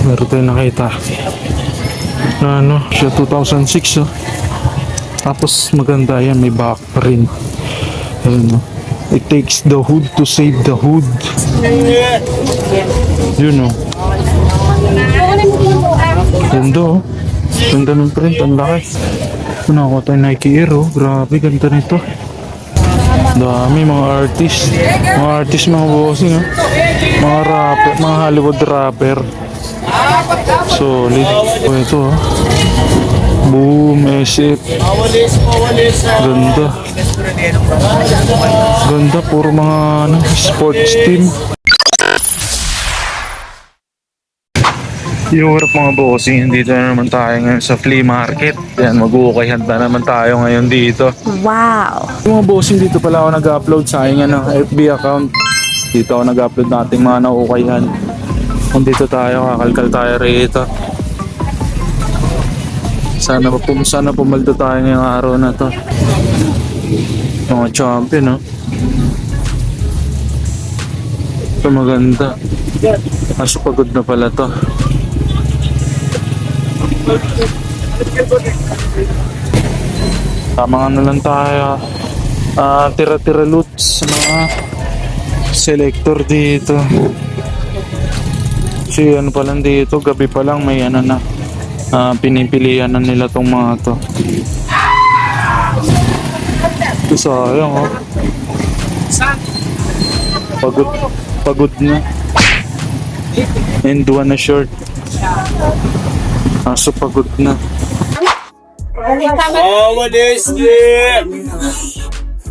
meron tayong nakita na ano, siya 2006 oh. Tapos maganda yan, may back print. Ayun oh. It takes the hood to save the hood. Yun oh. Ganda oh. Ganda ng print, ang laki. Nakakuha tayo Nike Air oh. Grabe, ganda nito. Dami mga artist. Mga artist, mga bossing oh. Mga rapper, mga Hollywood rapper. Solid. Oh, ito oh. Boom, SF. Ganda. Ganda, puro mga ano, sports team. Yung harap mga bossing, dito na naman tayo ngayon sa flea market. Yan, mag-uukayhan na naman tayo ngayon dito. Wow! Yung mga bossing, dito pala ako nag-upload sa aking ng FB account. Dito ako nag-upload nating mga naukayhan. Nandito tayo, kakalkal tayo rito. Sana pumaldo tayo ngayong araw na to. Mga champion, no? Ito maganda. Kaso pagod na pala to. Tamang ano lang tayo. Tira-tira loot sa mga selector dito. Kasi ano pa lang dito, gabi pa lang may ano na. Pinipilian na nila tong mga to. Ito sayang oh. Pagod na. And one na short. So pagod na.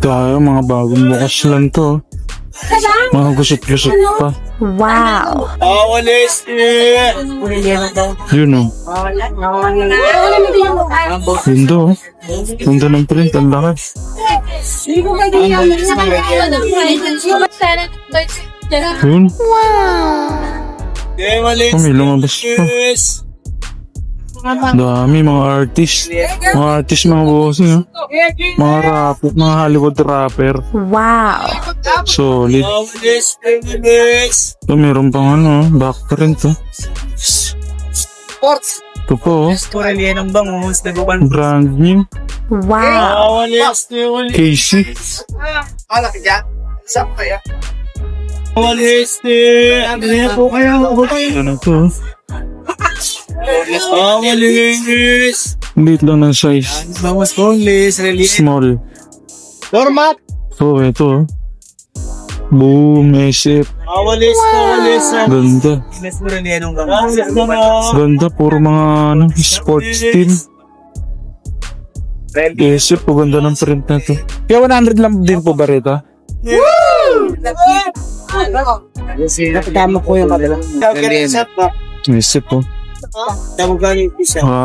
Tayo mga bagong bukas lang to. Mga gusot-gusot pa. Wow! Yun o. Ganda o. Ganda ng print. Ang laki. Yun. May lumabas pa. Dami mga artist. Mga artist, mga bossing ha. Mga rapper, mga Hollywood rapper. Wow! Solid. Ito meron pang ano, back print oh. Sports. Ito po oh. Korean ang bangus, naguban. Brand new. Wow! Casey. Alak ka. Sap kaya. Ano po kayo? Ano to? Liit lang ng size. Bangus boneless, relief. Small. Normat. So ito. Boom, SF. Ganda. Ganda, puro mga ano, sports team. SF po, ganda ng print na to. Kaya 100 lang din po ba rito? Napatama ko yung kabila. SF po.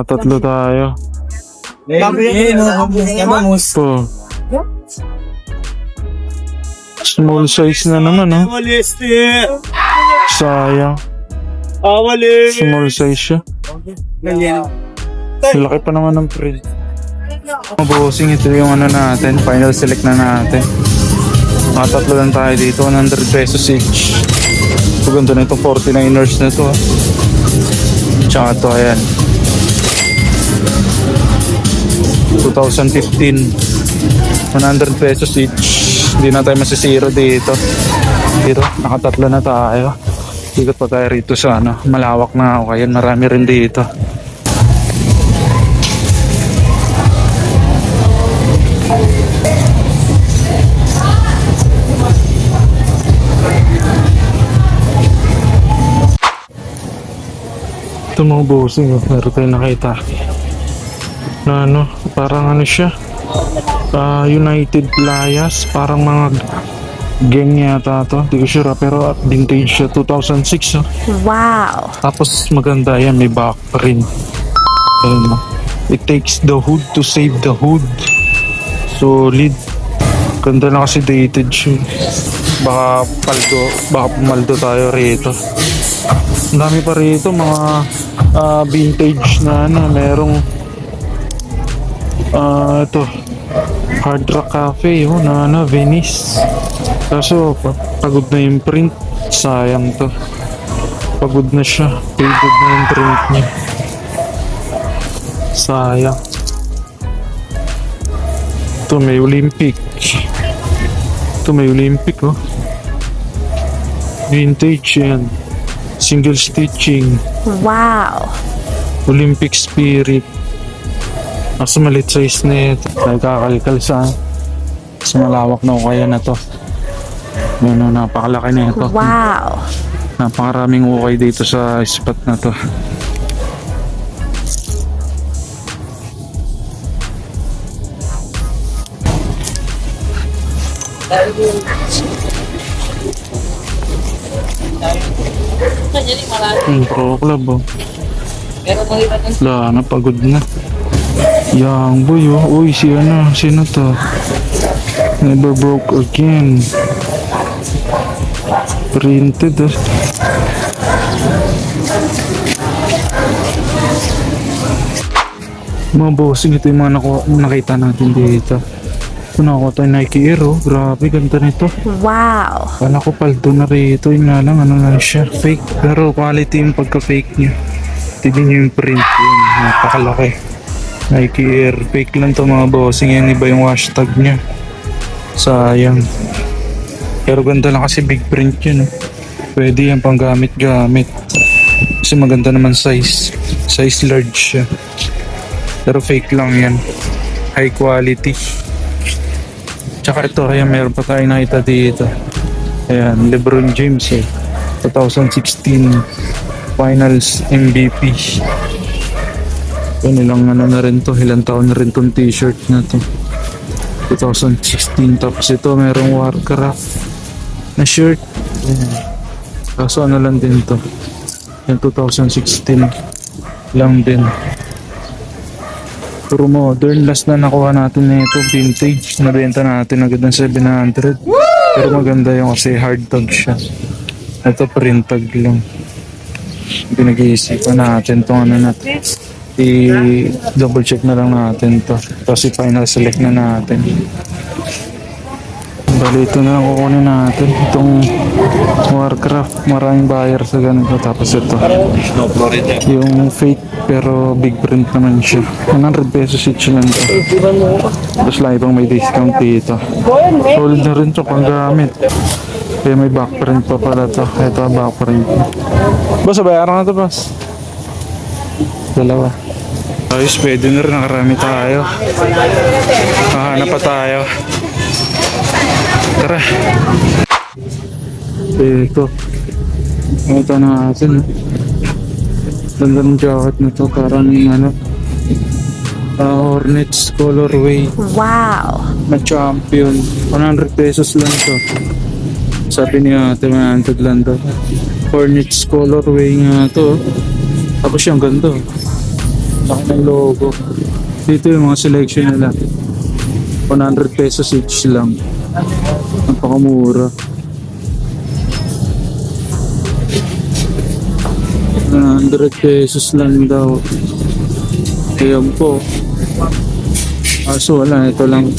Tatlo tayo. Po. Small size na naman oh. Sayang. Small size siya. Laki pa naman ng print. Mga bossing, ito yung ano natin. Final select na natin. Mga tatlo lang tayo dito. 100 pesos each. Paganda na itong 49ers na to. Tsaka ito, ayan. 2015. 100 pesos each. Hindi na tayo masisiro dito. Dito, nakatatlo na tayo. Ikot pa tayo rito sa ano. Malawak na ako. Ayan, marami rin dito. Ito mga bossing, meron tayo nakita na ano, parang ano siya, United Playas, parang mga gang yata to, hindi ko sure pero vintage siya, 2006 oh. Wow! Tapos maganda yan, may back print. Ayun, it takes the hood to save the hood. Solid. Ganda na kasi dated siya. Baka pumaldo tayo rito. Ang dami pa rito mga vintage na ano, merong ito Hard Rock Cafe na ano, Venice. Kaso pagod na yung print, sayang to. pagod na siya. Faded na yung print niya. Sayang. Ito may Olympic. Ito may Olympic oh. Vintage yan. Single stitching. Wow. Olympic spirit. Nasa malit size na ito. Nagkakalkal sa malawak na ukaya na to. Ano, napakalaki na ito. Wow. Napakaraming ukay dito sa spot na to. Pro club oh. Wala na, pagod na. Young boy oh. Uy, sino to? Never broke again. Printed oh. Mga bossing, ito yung mga nakita natin dito. Ito nakuha tayo Nike Air oh. Grabe, ganda nito. Wow. Kala ko paldo na rito. Yun nga lang, ano lang siya. Fake. Pero quality yung pagka-fake niya. Tignan nyo yung print yun. Napakalaki. Nike Air. Fake lang to mga bossing. Yan iba yung hashtag niya. Sayang. Pero ganda lang kasi big print yun. Oh. Pwede yan pang gamit-gamit. Kasi maganda naman size. Size large siya. Pero fake lang yan. High quality. Tsaka ito, ayan, meron pa tayo nakita dito. Ayan, LeBron James eh. 2016 Finals MVP. Yun, ilang ano na rin to, ilang taon na rin tong t-shirt na to. 2016. Tapos ito, merong Warcraft na shirt. Ayan. Kaso ano lang din to. Yan, 2016 lang din. Pero modern, last na nakuha natin na ito, vintage. Nabenta natin agad ng 700. Pero maganda yung kasi hard tag siya. Ito print tag lang. Pinag-iisipan natin itong ano natin. I-double check na lang natin to. Tapos i-final select na natin. Bali, ito na lang kukunin natin. Itong Warcraft, maraming buyer sa ganito. Tapos ito, yung fake pero big print naman siya. 100 pesos each lang ito. Tapos lang ibang may discount dito. Solid na rin ito pang gamit. Kaya may back print pa pala ito. Ito ang back print. Boss, bayaran na ito, boss. Dalawa. Ayos, pwede na rin. Nakarami tayo. Hahanap pa tayo. Tara. Ito. Ito natin. Ganda ng jacket na to. Parang ano. Hornets colorway. Wow. Na champion. 100 pesos lang to. Sabi niya ate, 100 lang to. Hornets colorway nga to. Tapos yung ganda. Laki ng logo. Dito yung mga selection nila. 100 pesos each lang. Napakamura. 100 pesos lang daw. Ayan po. Kaso wala, ito lang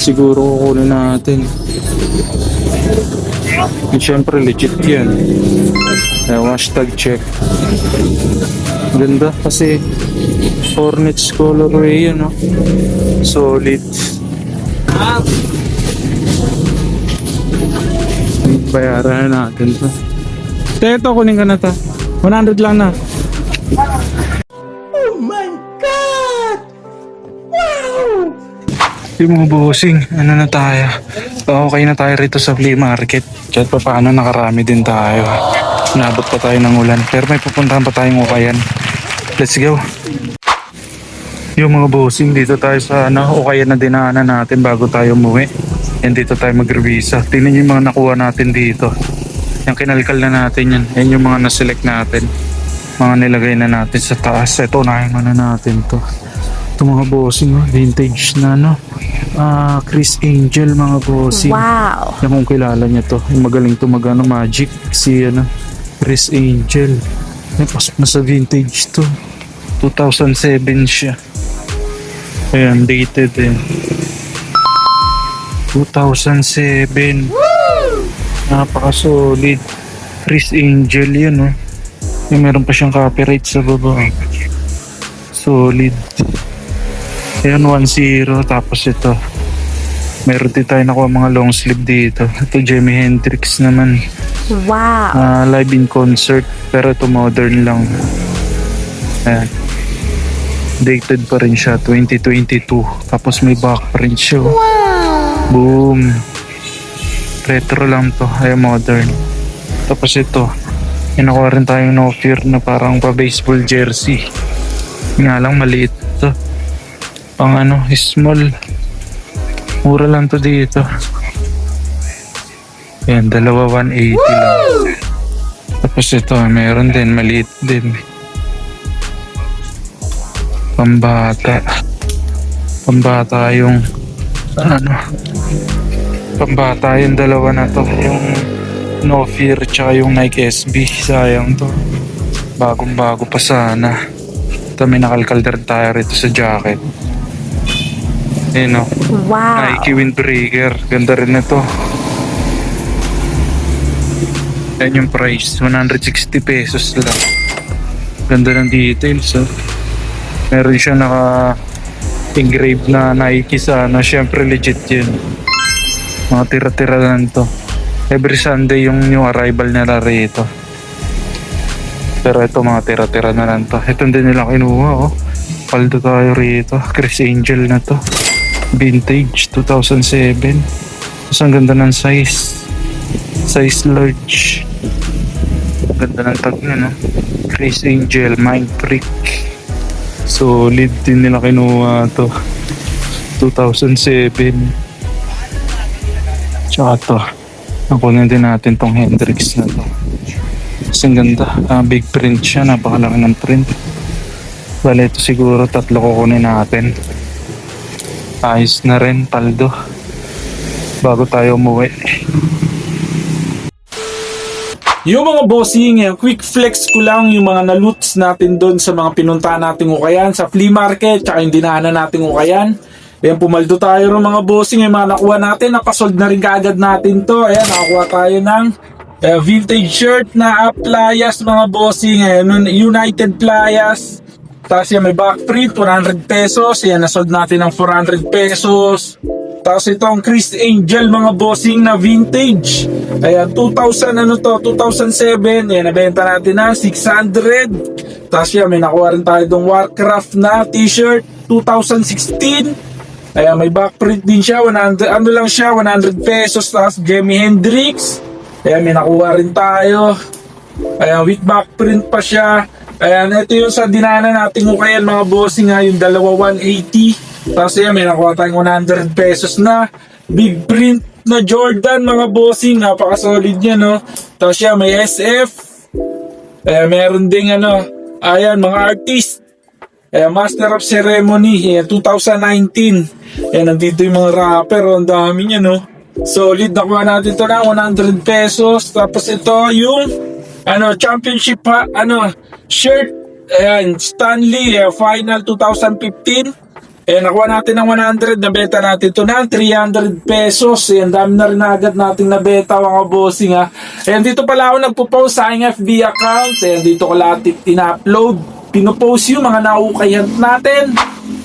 siguro kukunin natin. And syempre legit yan. Hashtag check. Ganda kasi Hornets colorway yun, no? Solid. Bayaran na natin to. Ito, kunin ka na to. 100 lang na. Oh my God! Wow! Yung mga bossing, ano na tayo? Okay na tayo rito sa flea market. Kahit pa paano nakarami din tayo. Nabot pa tayo ng ulan. Pero may pupuntahan pa tayong ukayan. Let's go. Yung mga bossing, dito tayo sa ukayan na dinaanan natin bago tayo umuwi. And dito tayo mag-revisa. Tingnan yung mga nakuha natin dito. Yung kinalkal na natin yan. Yan yung mga naselect natin. Mga nilagay na natin sa taas. Ito na yung natin to. Ito mga bossing, vintage na Chris Angel mga bossing. Wow. Yan kung kilala niya to. Yung magaling to magic. Si Chris Angel. May pasok na sa vintage to. 2007 siya. Ayan, dated eh. 2007. Napaka-solid. Chris Angel yan, oh. Yung meron pa siyang copyright sa baba. Solid. Ayan, 1-0. Tapos ito. Meron din tayo nakuha mga long sleeve dito. Ito, Jimi Hendrix naman. Wow. Live in concert. Pero ito modern lang. Ayan. Dated pa rin siya, 2022. Tapos may back print siya. Boom. Retro lang to. Ayan, modern. Tapos ito. Inakuha rin tayong No Fear na parang pa-baseball jersey. Nga lang, maliit to. Pang small. Mura lang to dito. Ayan, dalawa 180 lang. Tapos ito, meron din, maliit din. Pambata. Pambata yung pambata yung dalawa na to. Yung No Fear tsaka yung Nike SB. Sayang to. Bagong bago pa sana. Ito, may nakalkalder tayo rito sa jacket. Ayun, oh. Wow. Nike windbreaker. Ganda rin na to. Yan yung price. 160 pesos lang. Ganda ng details, oh. Meron siya naka-engrave na Nike sa syempre legit yun. Mga tira-tira lang to. Every Sunday yung new arrival nila rito. Pero ito mga tira-tira na lang to. Ito din nila kinuha, oh. Paldo tayo rito. Chris Angel na to. Vintage 2007. Tapos ang ganda ng size. Size large. Ganda ng tag na, no? Chris Angel, Mind Freak. Solid din nila kinuha to. 2007. Tsaka to. Nakunin din natin tong Hendrix na to. Kasi ang ganda. Big print siya. Napakalaki ng print. Bale, ito siguro 3 kukunin natin. Ayos na rin, paldo. Bago tayo umuwi. Yung mga bossing, quick flex ko lang yung mga na-loots natin doon sa mga pinuntahan nating ukayan sa flea market, tsaka yung dinaanan nating ukayan. Ayan, pumaldo tayo ng mga bossing, yung mga nakuha natin, napasold na rin kaagad natin to. Ayan, nakakuha tayo ng vintage shirt na playas mga bossing, ayan, United Playas. Tapos yan, may back print, 100 pesos. Ayan, nasold natin ng 400 pesos. Tapos itong Chris Angel mga bossing na vintage. Ayan, 2007. Ayan, nabenta natin na 600. Tapos yan, may nakuha rin tayo itong Warcraft na t-shirt, 2016. Ayan, may back print din siya, 100 pesos. Tapos Jimi Hendrix. Ayan, may nakuha rin tayo. Ayan, with back print pa siya. Ayan, ito yung sa dinaanan natin ukayan mga bossing, yung dalawa 180. Tapos yan, may nakuha tayong 100 pesos na big print na Jordan mga bossing. Napaka-solid niya, no? Tapos yan, may SF. Ayan, meron ding ayan, mga artist. Ayan, Master of Ceremony. Ayan, 2019. Ayan, nandito yung mga rapper. Ang dami niya, no? Solid. Nakuha natin ito na 100 pesos. Tapos ito yung championship shirt. Ayan, Stanley Final 2015. Ayan, nakuha natin ng 100, nabenta natin ito ng 300 pesos. Ayan, dami na rin agad nating nabenta mga bossing, ha. Ayan, dito pala ako nagpo-post sa aking FB account. Ayan, dito ko lahat ina-upload. Pinopost yung mga naukayhan natin.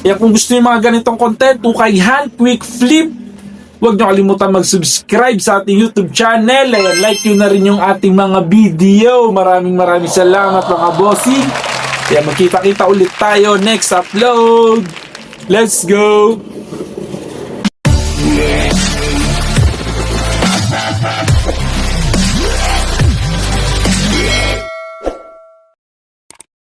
Ayan, kung gusto yung mga ganitong content, ukayhan, quick flip, huwag nyo kalimutan mag-subscribe sa ating YouTube channel. Ayan, like nyo na rin yung ating mga video. Maraming salamat mga bossing. Ayan, magkita-kita ulit tayo next upload. Let's go!